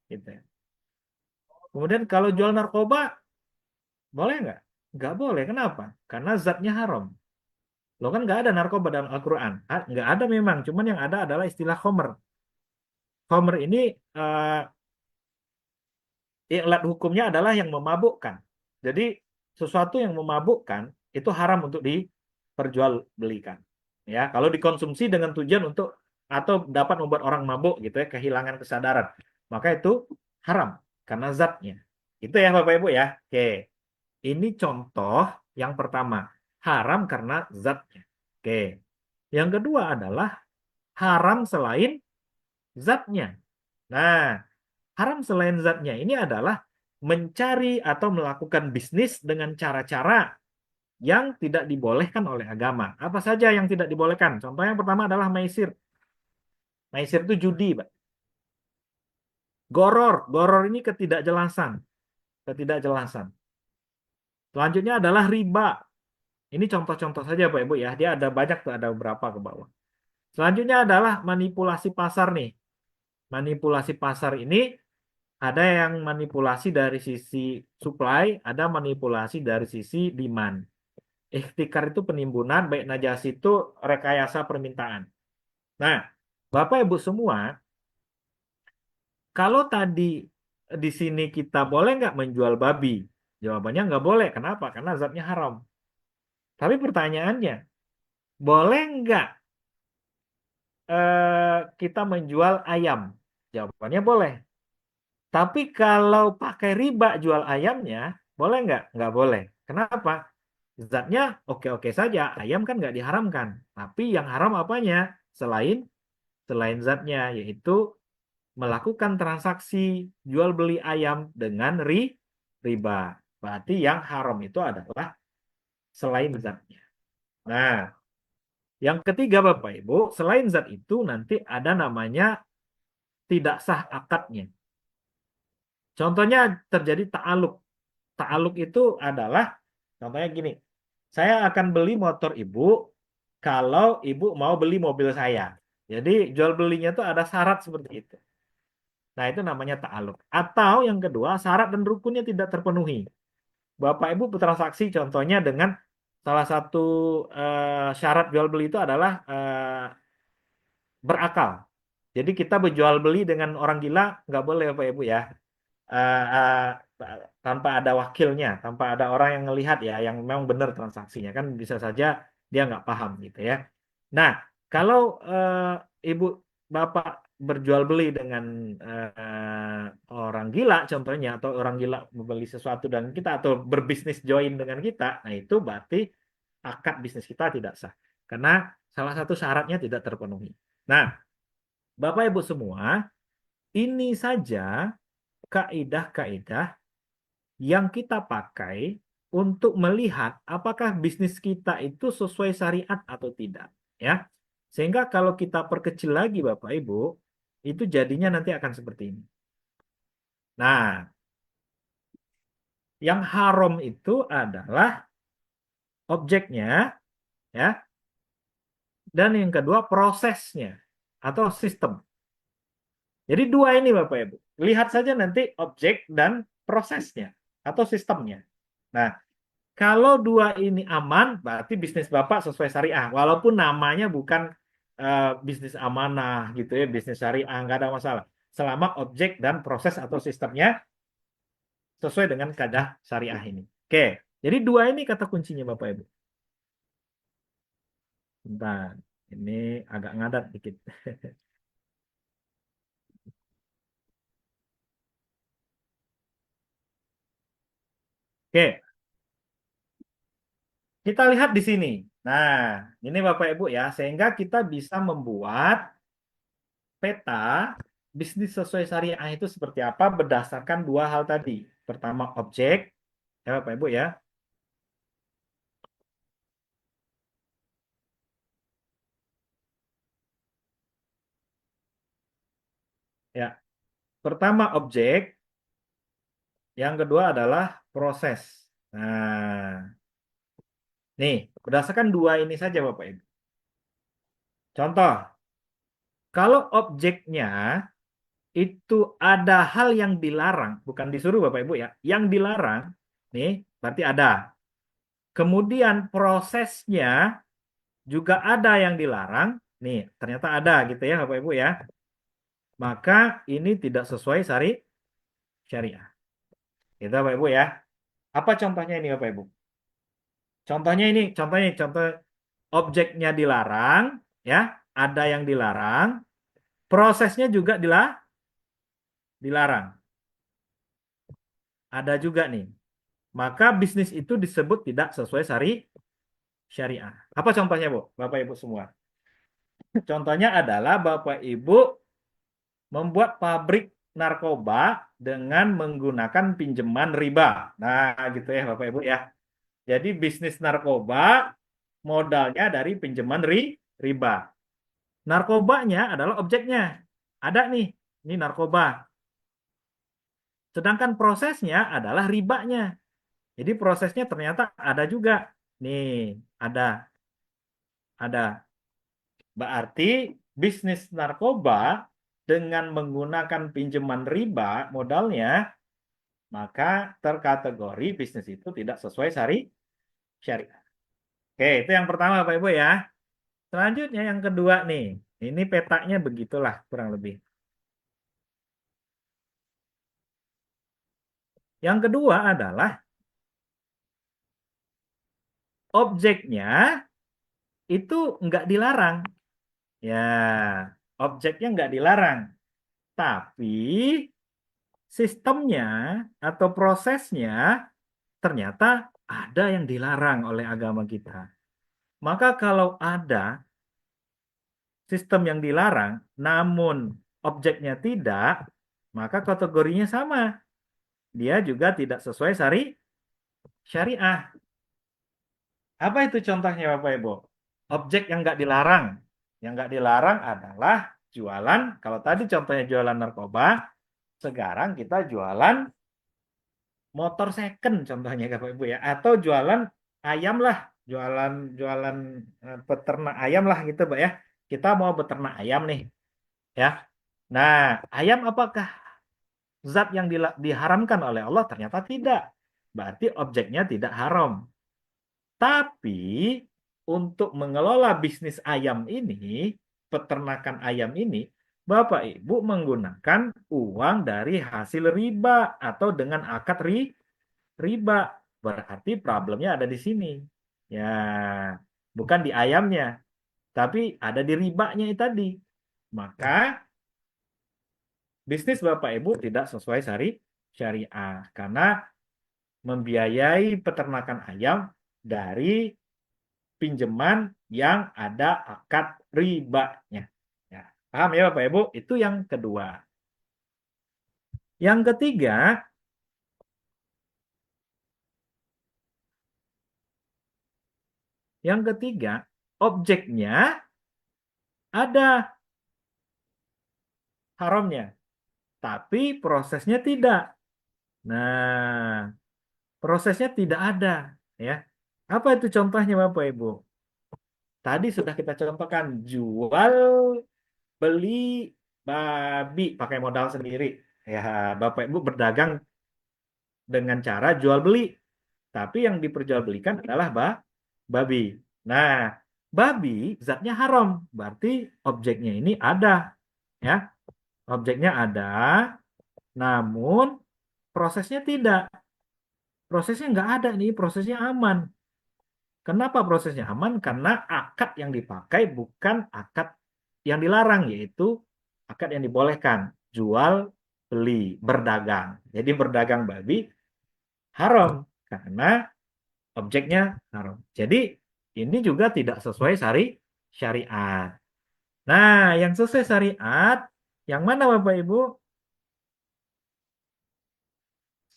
Gitu ya. Kemudian kalau jual narkoba, boleh nggak? Nggak boleh. Kenapa? Karena zatnya haram. Lo kan nggak ada narkoba dalam Al-Quran. Nggak ada memang. Cuman yang ada adalah istilah khomer. Khomer ini iklat hukumnya adalah yang memabukkan. Jadi sesuatu yang memabukkan itu haram untuk diperjualbelikan. Ya, kalau dikonsumsi dengan tujuan untuk atau dapat membuat orang mabuk gitu ya, kehilangan kesadaran, maka itu haram karena zatnya. Itu ya Bapak Ibu ya. Oke. Ini contoh yang pertama, haram karena zatnya. Oke. Yang kedua adalah haram selain zatnya. Nah, haram selain zatnya ini adalah mencari atau melakukan bisnis dengan cara-cara yang tidak dibolehkan oleh agama. Apa saja yang tidak dibolehkan? Contoh yang pertama adalah maisir. Maisir itu judi, Pak. Goror ini ketidakjelasan. Ketidakjelasan. Selanjutnya adalah riba. Ini contoh-contoh saja, Pak Ibu ya. Dia ada banyak tuh, ada beberapa ke bawah. Selanjutnya adalah manipulasi pasar nih. Manipulasi pasar ini ada yang manipulasi dari sisi supply, ada manipulasi dari sisi demand. Ikhtikar itu penimbunan, baik najas itu rekayasa permintaan. Nah, Bapak Ibu semua, kalau tadi di sini kita boleh nggak menjual babi? Jawabannya nggak boleh. Kenapa? Karena zatnya haram. Tapi pertanyaannya, boleh nggak kita menjual ayam? Jawabannya boleh. Tapi kalau pakai riba jual ayamnya, boleh nggak? Nggak boleh. Kenapa? Zatnya oke-oke saja. Ayam kan nggak diharamkan. Tapi yang haram apanya? Selain selain zatnya, yaitu melakukan transaksi jual beli ayam dengan riba. Berarti yang haram itu adalah selain zatnya. Nah, yang ketiga Bapak Ibu, selain zat itu nanti ada namanya tidak sah akadnya. Contohnya terjadi ta'aluk. Ta'aluk itu adalah, contohnya gini, saya akan beli motor ibu kalau ibu mau beli mobil saya. Jadi jual belinya itu ada syarat seperti itu. Nah itu namanya ta'aluk. Atau yang kedua, syarat dan rukunnya tidak terpenuhi. Bapak Ibu bertransaksi contohnya dengan salah satu syarat jual beli itu adalah berakal. Jadi kita berjual beli dengan orang gila nggak boleh Bapak Ibu ya. Eh, eh, Tanpa ada wakilnya, tanpa ada orang yang ngelihat ya, yang memang benar transaksinya kan bisa saja dia nggak paham gitu ya. Nah, kalau ibu bapak berjual beli dengan orang gila contohnya atau orang gila membeli sesuatu dan kita atau berbisnis join dengan kita, nah itu berarti akad bisnis kita tidak sah karena salah satu syaratnya tidak terpenuhi. Nah, Bapak Ibu semua, ini saja kaidah-kaidah yang kita pakai untuk melihat apakah bisnis kita itu sesuai syariat atau tidak, ya. Sehingga kalau kita perkecil lagi Bapak Ibu, itu jadinya nanti akan seperti ini. Nah, yang haram itu adalah objeknya, ya, dan yang kedua prosesnya atau sistem. Jadi dua ini Bapak Ibu. Lihat saja nanti objek dan prosesnya atau sistemnya. Nah, kalau dua ini aman, berarti bisnis Bapak sesuai syariah. Walaupun namanya bukan bisnis amanah gitu ya, bisnis syariah, nggak ada masalah. Selama objek dan proses atau sistemnya sesuai dengan kaidah syariah ini. Oke, jadi dua ini kata kuncinya Bapak Ibu. Bentar, ini agak ngadat dikit. Oke, kita lihat di sini. Nah, ini Bapak Ibu ya, sehingga kita bisa membuat peta bisnis sesuai syariah itu seperti apa berdasarkan dua hal tadi. Pertama objek, ya Bapak Ibu ya. Ya, pertama objek, yang kedua adalah proses. Nah, nih, berdasarkan dua ini saja Bapak Ibu. Contoh, kalau objeknya itu ada hal yang dilarang, bukan disuruh Bapak Ibu ya, yang dilarang, nih, berarti ada. Kemudian prosesnya juga ada yang dilarang, nih, ternyata ada gitu ya Bapak Ibu ya. Maka ini tidak sesuai syariah. Itu Bapak Ibu ya. Apa contohnya ini Bapak Ibu? Contoh objeknya dilarang, ya, ada yang dilarang, prosesnya juga dilarang. Ada juga nih. Maka bisnis itu disebut tidak sesuai syariah. Apa contohnya, Bu? Bapak Ibu semua. Contohnya adalah Bapak Ibu membuat pabrik narkoba dengan menggunakan pinjaman riba. Nah, gitu ya Bapak Ibu ya. Jadi bisnis narkoba modalnya dari pinjaman riba. Narkobanya adalah objeknya. Ada nih, ini narkoba. Sedangkan prosesnya adalah ribanya. Jadi prosesnya ternyata ada juga. Nih, ada, ada. Berarti bisnis narkoba dengan menggunakan pinjaman riba modalnya, maka terkategori bisnis itu tidak sesuai syariah. Oke, itu yang pertama Bapak Ibu ya. Selanjutnya yang kedua nih. Ini petanya begitulah kurang lebih. Yang kedua adalah objeknya itu nggak dilarang. Ya, objeknya nggak dilarang. Tapi sistemnya atau prosesnya ternyata ada yang dilarang oleh agama kita. Maka kalau ada sistem yang dilarang, namun objeknya tidak, maka kategorinya sama. Dia juga tidak sesuai syariah. Apa itu contohnya Bapak Ibu? Objek yang nggak dilarang. Yang nggak dilarang adalah jualan, kalau tadi contohnya jualan narkoba, sekarang kita jualan motor second contohnya Bapak Ibu ya. Atau jualan ayam lah, jualan jualan peternak ayam lah gitu Pak ya. Kita mau beternak ayam nih ya. Nah, ayam apakah zat yang diharamkan oleh Allah? Ternyata tidak. berarti objeknya tidak haram. Tapi untuk mengelola bisnis ayam ini, peternakan ayam ini, Bapak Ibu menggunakan uang dari hasil riba atau dengan akad riba. Berarti problemnya ada di sini. Ya, bukan di ayamnya, tapi ada di ribanya itu tadi. Maka bisnis Bapak Ibu tidak sesuai syariah karena membiayai peternakan ayam dari pinjaman yang ada akad ribanya. Ya, paham ya Bapak Ibu? Itu yang kedua. Yang ketiga, objeknya ada haramnya, tapi prosesnya tidak. Nah, prosesnya tidak ada, ya. Apa itu contohnya Bapak Ibu? Tadi sudah kita contohkan jual beli babi pakai modal sendiri. Ya, Bapak Ibu berdagang dengan cara jual beli, tapi yang diperjualbelikan adalah babi. Nah, babi zatnya haram, berarti objeknya ini ada, ya. Objeknya ada, namun prosesnya tidak. Prosesnya nggak ada nih, prosesnya aman. Kenapa prosesnya aman? Karena akad yang dipakai bukan akad yang dilarang, yaitu akad yang dibolehkan, jual beli, berdagang. Jadi berdagang babi haram karena objeknya haram. Jadi ini juga tidak sesuai syariat. Nah, yang sesuai syariat, yang mana Bapak Ibu?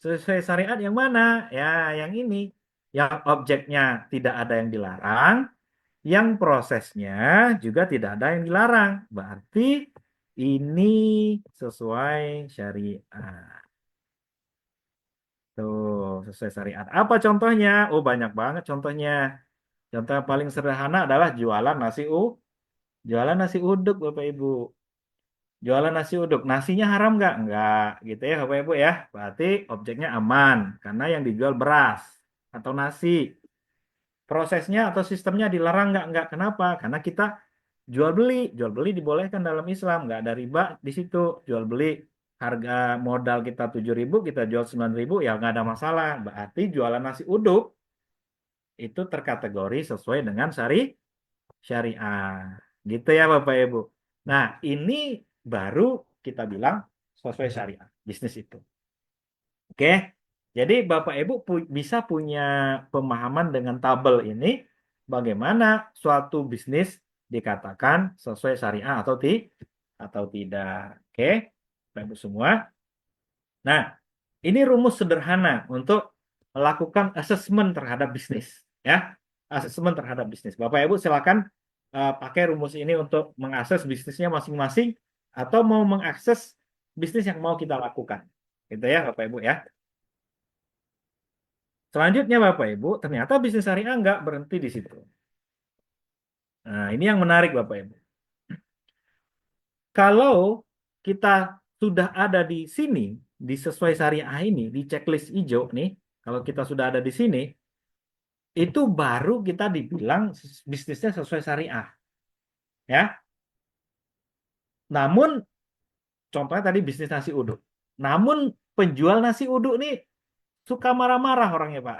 Sesuai syariat yang mana? Ya, yang ini. Yang objeknya tidak ada yang dilarang, yang prosesnya juga tidak ada yang dilarang. Berarti ini sesuai syariat. Tuh, sesuai syariat. Apa contohnya? Oh, banyak banget contohnya. Contoh yang paling sederhana adalah jualan nasi uduk, Bapak Ibu. Jualan nasi uduk. Nasinya haram nggak? Nggak, gitu ya, Bapak Ibu ya. Berarti objeknya aman, karena yang dijual beras atau nasi. Prosesnya atau sistemnya dilarang nggak? Nggak. Kenapa? Karena kita jual beli. Jual beli dibolehkan dalam Islam. Nggak ada riba di situ. Jual beli harga modal kita 7.000, kita jual 9.000, ya nggak ada masalah. Berarti jualan nasi uduk itu terkategori sesuai dengan syariah. Gitu ya Bapak Ibu. Nah, ini baru kita bilang sesuai syariah, bisnis itu. Oke. Jadi Bapak Ibu bisa punya pemahaman dengan tabel ini bagaimana suatu bisnis dikatakan sesuai syariah atau tidak. Oke. Bapak Ibu semua. Nah, ini rumus sederhana untuk melakukan asesmen terhadap bisnis, ya. Asesmen terhadap bisnis. Bapak Ibu silakan pakai rumus ini untuk mengakses bisnisnya masing-masing atau mau mengakses bisnis yang mau kita lakukan. Gitu ya, Bapak Ibu ya. Selanjutnya Bapak Ibu, ternyata bisnis syariah nggak berhenti di situ. Nah, ini yang menarik Bapak Ibu. Kalau kita sudah ada di sini, di sesuai syariah ini, di checklist hijau nih, kalau kita sudah ada di sini, itu baru kita dibilang bisnisnya sesuai syariah. Ya. Namun, contohnya tadi bisnis nasi uduk. Namun, penjual nasi uduk nih suka marah-marah orangnya, Pak.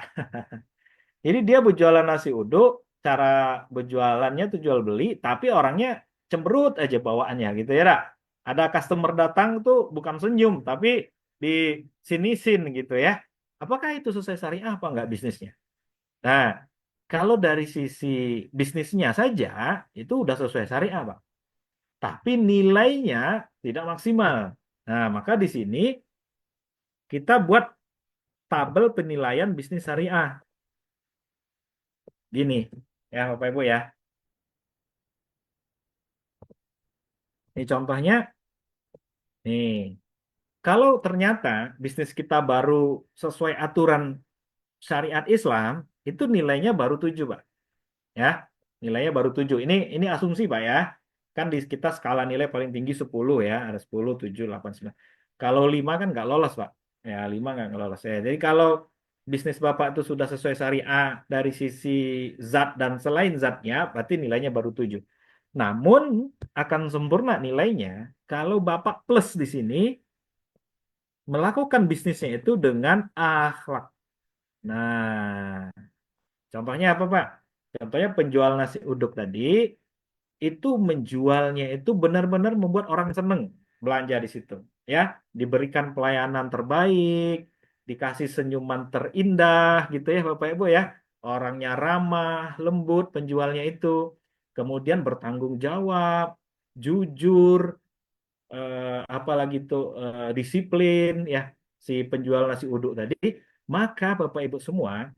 Jadi dia berjualan nasi uduk, cara berjualannya tuh jual beli, tapi orangnya cemberut aja bawaannya gitu ya, Rak. Ada customer datang tuh bukan senyum, tapi di sini-sin gitu ya. Apakah itu sesuai syariah apa enggak bisnisnya? Nah, kalau dari sisi bisnisnya saja, itu udah sesuai syariah, Pak. Tapi nilainya tidak maksimal. Nah, maka di sini kita buat tabel penilaian bisnis syariah. Gini, ya Bapak Ibu ya. Ini contohnya, nih. Kalau ternyata bisnis kita baru sesuai aturan syariat Islam, itu nilainya baru 7, Pak. Ya, nilainya baru 7. Ini asumsi, Pak ya. Kan di kita skala nilai paling tinggi 10 ya, ada 10, 7, 8, 9. Kalau 5 kan nggak lolos, Pak. Ya, 5 nggak lolos. Ya, jadi kalau bisnis Bapak itu sudah sesuai syariah dari sisi zat dan selain zatnya, berarti nilainya baru 7. Namun akan sempurna nilainya kalau Bapak plus di sini melakukan bisnisnya itu dengan akhlak. Nah, contohnya apa, Pak? Contohnya penjual nasi uduk tadi itu menjualnya itu benar-benar membuat orang seneng belanja di situ. Ya, diberikan pelayanan terbaik, dikasih senyuman terindah gitu ya Bapak Ibu ya. Orangnya ramah, lembut penjualnya itu. Kemudian bertanggung jawab, jujur, apalagi itu disiplin ya si penjual nasi uduk tadi. Maka Bapak Ibu semua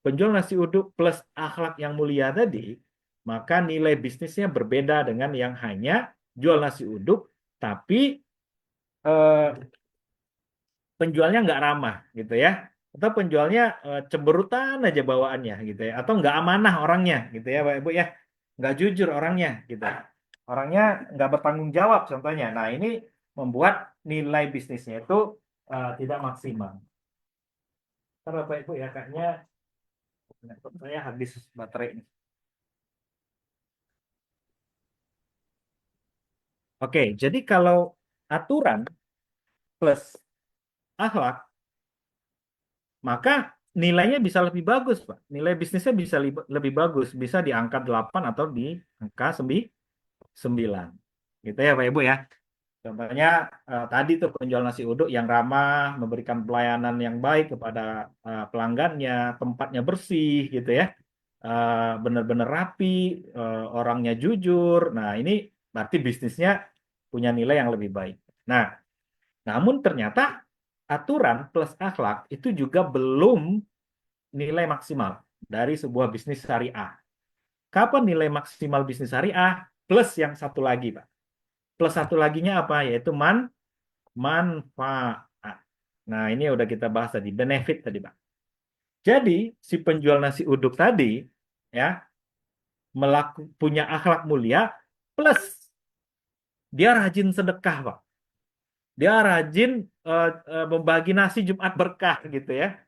penjual nasi uduk plus akhlak yang mulia tadi, maka nilai bisnisnya berbeda dengan yang hanya jual nasi uduk, tapi eh, penjualnya nggak ramah gitu ya, atau penjualnya cemberutan aja bawaannya gitu ya, atau nggak amanah orangnya gitu ya, Pak Ibu ya, nggak jujur orangnya gitu, orangnya nggak bertanggung jawab contohnya. Nah ini membuat nilai bisnisnya itu tidak maksimal. Ntar Bapak Ibu ya, kayaknya laptop saya habis baterai. Oke, jadi kalau aturan plus akhlak, maka nilainya bisa lebih bagus, Pak. Nilai bisnisnya bisa lebih bagus, bisa di angka 8 atau di angka 9. Gitu ya, Pak Ibu ya. Contohnya tadi tuh penjual nasi uduk yang ramah, memberikan pelayanan yang baik kepada pelanggannya, tempatnya bersih gitu ya. Benar-benar rapi, orangnya jujur. Nah, ini berarti bisnisnya punya nilai yang lebih baik. Nah, namun ternyata aturan plus akhlak itu juga belum nilai maksimal dari sebuah bisnis syariah. Kapan nilai maksimal bisnis syariah? Plus yang satu lagi, Pak. Plus satu laginya apa? Yaitu manfaat. Nah, ini udah kita bahas tadi, benefit tadi, Pak. Jadi, si penjual nasi uduk tadi, ya, punya akhlak mulia, plus dia rajin sedekah, Pak. Dia rajin membagi nasi Jumat berkah gitu ya.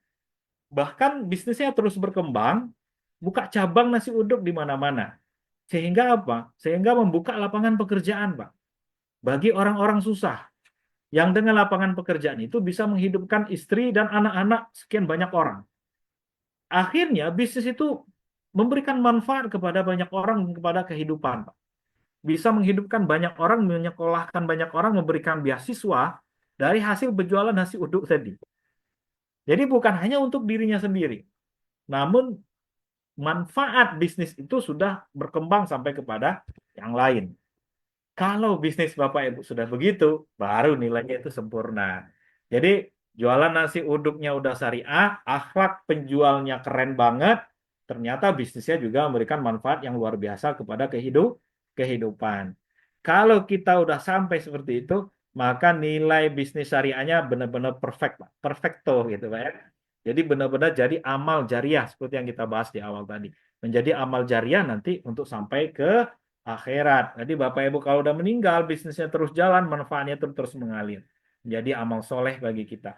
Bahkan bisnisnya terus berkembang, buka cabang nasi uduk di mana-mana. Sehingga apa? Sehingga membuka lapangan pekerjaan, Pak. Bagi orang-orang susah. Yang dengan lapangan pekerjaan itu bisa menghidupkan istri dan anak-anak sekian banyak orang. Akhirnya bisnis itu memberikan manfaat kepada banyak orang dan kepada kehidupan, Pak. Bisa menghidupkan banyak orang, menyekolahkan banyak orang, memberikan beasiswa dari hasil berjualan nasi uduk tadi. Jadi bukan hanya untuk dirinya sendiri, namun manfaat bisnis itu sudah berkembang sampai kepada yang lain. Kalau bisnis Bapak Ibu sudah begitu, baru nilainya itu sempurna. Jadi jualan nasi uduknya udah syariah, akhlak penjualnya keren banget, ternyata bisnisnya juga memberikan manfaat yang luar biasa kepada kehidupan. Kalau kita udah sampai seperti itu, maka nilai bisnis syariahnya benar-benar perfect, Pak. Perfecto gitu, Pak ya. Jadi benar-benar jadi amal jariah seperti yang kita bahas di awal tadi. Menjadi amal jariah nanti untuk sampai ke akhirat. Jadi Bapak Ibu kalau udah meninggal, bisnisnya terus jalan, manfaatnya terus mengalir. Menjadi amal soleh bagi kita.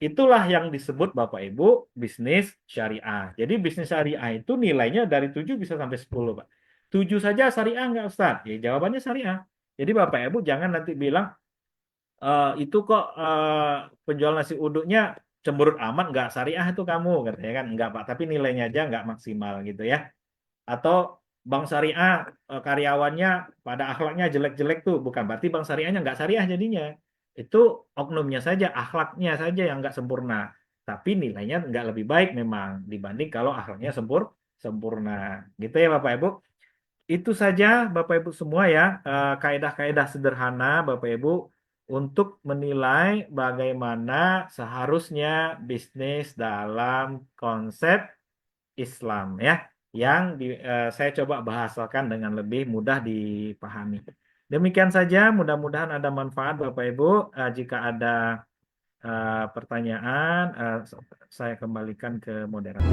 Itulah yang disebut Bapak Ibu bisnis syariah. Jadi bisnis syariah itu nilainya dari 7 bisa sampai 10, Pak. 7 saja syariah nggak, Ustaz? Ya jawabannya syariah. Jadi Bapak Ibu jangan nanti bilang, itu kok penjual nasi uduknya cemberut amat, nggak syariah itu kamu, katanya kan. Nggak, Pak. Tapi nilainya aja nggak maksimal gitu ya. Atau bank syariah karyawannya pada akhlaknya jelek-jelek tuh, bukan berarti bank syariahnya nggak syariah jadinya. Itu oknumnya saja, akhlaknya saja yang nggak sempurna. Tapi nilainya nggak lebih baik memang dibanding kalau akhlaknya sempurna. Gitu ya Bapak Ibu. Itu saja Bapak Ibu semua ya, kaedah-kaedah sederhana Bapak Ibu untuk menilai bagaimana seharusnya bisnis dalam konsep Islam ya, yang saya coba bahasakan dengan lebih mudah dipahami. Demikian saja, mudah-mudahan ada manfaat Bapak Ibu. Jika ada pertanyaan, saya kembalikan ke moderator.